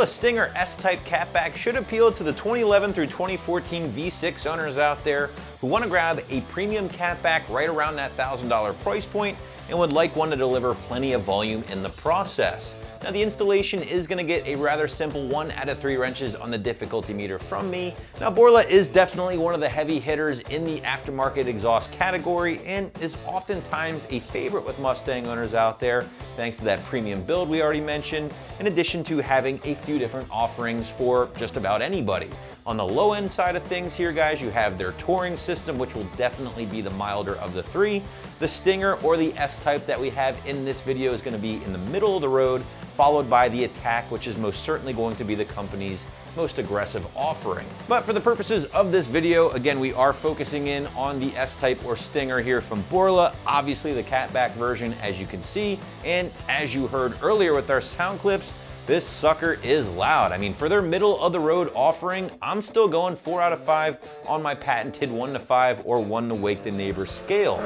Stinger S-Type catback should appeal to the 2011 through 2014 V6 owners out there who want to grab a premium catback right around that $1,000 price point and would like one to deliver plenty of volume in the process. Now the installation is going to get a rather simple 1 out of 3 wrenches on the difficulty meter from me. Now Borla is definitely one of the heavy hitters in the aftermarket exhaust category and is oftentimes a favorite with Mustang owners out there thanks to that premium build we already mentioned, in addition to having a few different offerings for just about anybody. On the low end side of things here guys, you have their touring system, which will definitely be the milder of the three. The Stinger or the S-Type that we have in this video is going to be in the middle of the road, followed by the Attack, which is most certainly going to be the company's most aggressive offering. But for the purposes of this video, again, we are focusing in on the S-Type or Stinger here from Borla, obviously the catback version as you can see, and as you heard earlier with our sound clips, this sucker is loud. I mean, for their middle of the road offering, I'm still going 4 out of 5 on my patented 1 to 5 or 1 to wake the neighbor scale.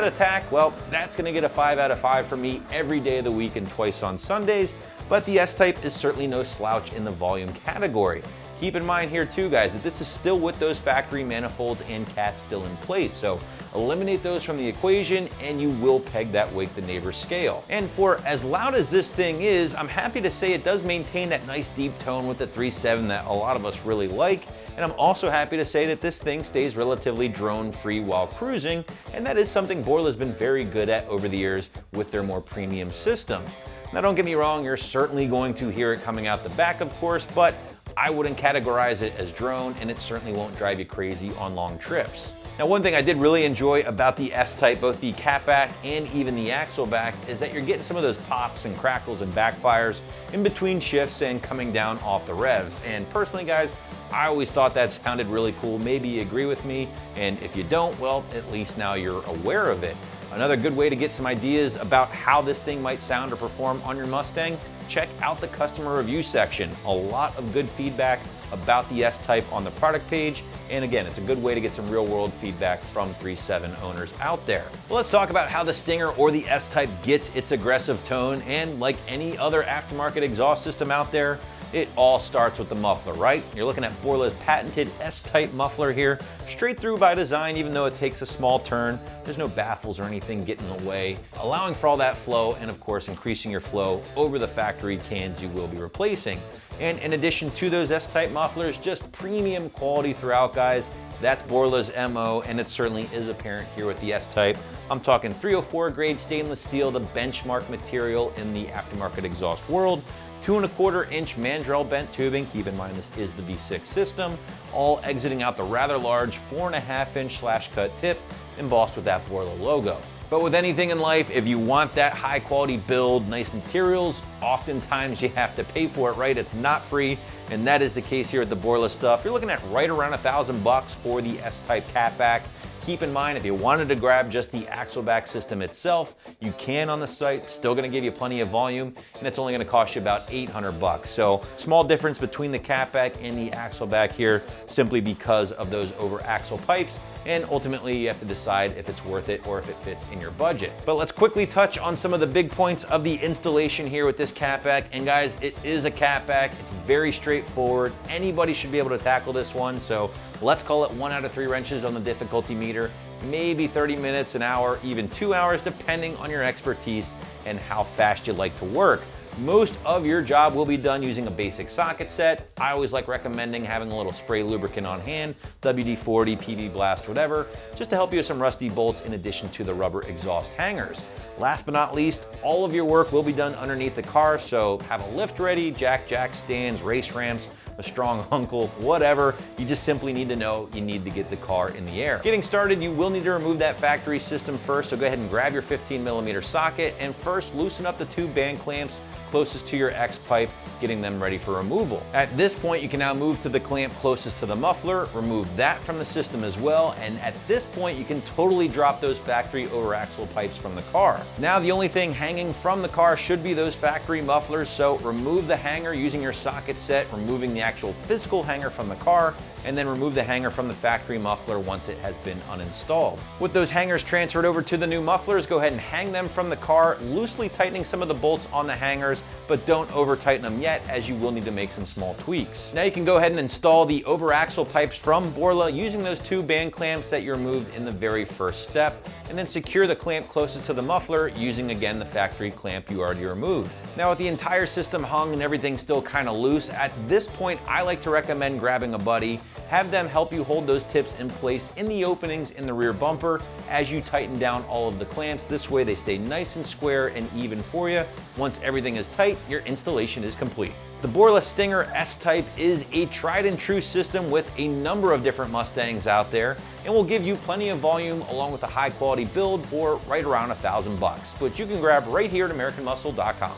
Attack, well, that's going to get a 5 out of 5 for me every day of the week and twice on Sundays, but the S-Type is certainly no slouch in the volume category. Keep in mind here too guys that this is still with those factory manifolds and cats still in place, so eliminate those from the equation and you will peg that wake the neighbor scale. And for as loud as this thing is, I'm happy to say it does maintain that nice deep tone with the 3.7 that a lot of us really like. And I'm also happy to say that this thing stays relatively drone-free while cruising, and that is something Borla's been very good at over the years with their more premium systems. Now don't get me wrong, you're certainly going to hear it coming out the back of course, but I wouldn't categorize it as drone, and it certainly won't drive you crazy on long trips. Now one thing I did really enjoy about the S-Type, both the catback and even the axle back, is that you're getting some of those pops and crackles and backfires in between shifts and coming down off the revs. And personally guys, I always thought that sounded really cool. Maybe you agree with me, and if you don't, well, at least now you're aware of it. Another good way to get some ideas about how this thing might sound or perform on your Mustang, check out the customer review section. A lot of good feedback about the S-Type on the product page, and again, it's a good way to get some real-world feedback from 3.7 owners out there. Well, let's talk about how the Stinger or the S-Type gets its aggressive tone, and like any other aftermarket exhaust system out there, it all starts with the muffler, right? You're looking at Borla's patented S-Type muffler here, straight through by design, even though it takes a small turn. There's no baffles or anything getting in the way, allowing for all that flow and of course increasing your flow over the factory cans you will be replacing. And in addition to those S-Type mufflers, just premium quality throughout, guys. That's Borla's MO, and it certainly is apparent here with the S-Type. I'm talking 304 grade stainless steel, the benchmark material in the aftermarket exhaust world. 2¼ inch Mandrel bent tubing, keep in mind this is the V6 system, all exiting out the rather large 4.5 inch slash cut tip embossed with that Borla logo. But with anything in life, if you want that high quality build, nice materials, oftentimes you have to pay for it, right? It's not free, and that is the case here at the Borla stuff. You're looking at right around $1,000 for the S-Type catback. Keep in mind, if you wanted to grab just the axle back system itself, you can on the site, still gonna give you plenty of volume, and it's only gonna cost you about $800. So small difference between the catback and the axle back here, simply because of those over axle pipes, and ultimately you have to decide if it's worth it or if it fits in your budget. But let's quickly touch on some of the big points of the installation here with this catback. And guys, it is a catback, it's very straightforward. Anybody should be able to tackle this one, so let's call it 1 out of 3 wrenches on the difficulty meter, maybe 30 minutes, an hour, even 2 hours, depending on your expertise and how fast you like to work. Most of your job will be done using a basic socket set. I always like recommending having a little spray lubricant on hand, WD-40, PV Blast, whatever, just to help you with some rusty bolts in addition to the rubber exhaust hangers. Last but not least, all of your work will be done underneath the car, so have a lift ready, jack stands, race ramps, a strong uncle, whatever. You just simply need to know you need to get the car in the air. Getting started, you will need to remove that factory system first, so go ahead and grab your 15mm socket and first loosen up the 2 band clamps closest to your X pipe, getting them ready for removal. At this point, you can now move to the clamp closest to the muffler, remove that from the system as well, and at this point, you can totally drop those factory over axle pipes from the car. Now, the only thing hanging from the car should be those factory mufflers, so remove the hanger using your socket set, removing the actual physical hanger from the car, and then remove the hanger from the factory muffler once it has been uninstalled. With those hangers transferred over to the new mufflers, go ahead and hang them from the car, loosely tightening some of the bolts on the hangers, but don't over tighten them yet, as you will need to make some small tweaks. Now you can go ahead and install the over axle pipes from Borla using those 2 band clamps that you removed in the very first step, and then secure the clamp closest to the muffler using again the factory clamp you already removed. Now with the entire system hung and everything still kind of loose, at this point I like to recommend grabbing a buddy. Have them help you hold those tips in place in the openings in the rear bumper as you tighten down all of the clamps. This way they stay nice and square and even for you. Once everything is tight, your installation is complete. The Borla Stinger S-Type is a tried and true system with a number of different Mustangs out there, and will give you plenty of volume along with a high quality build for right around $1,000, which you can grab right here at AmericanMuscle.com.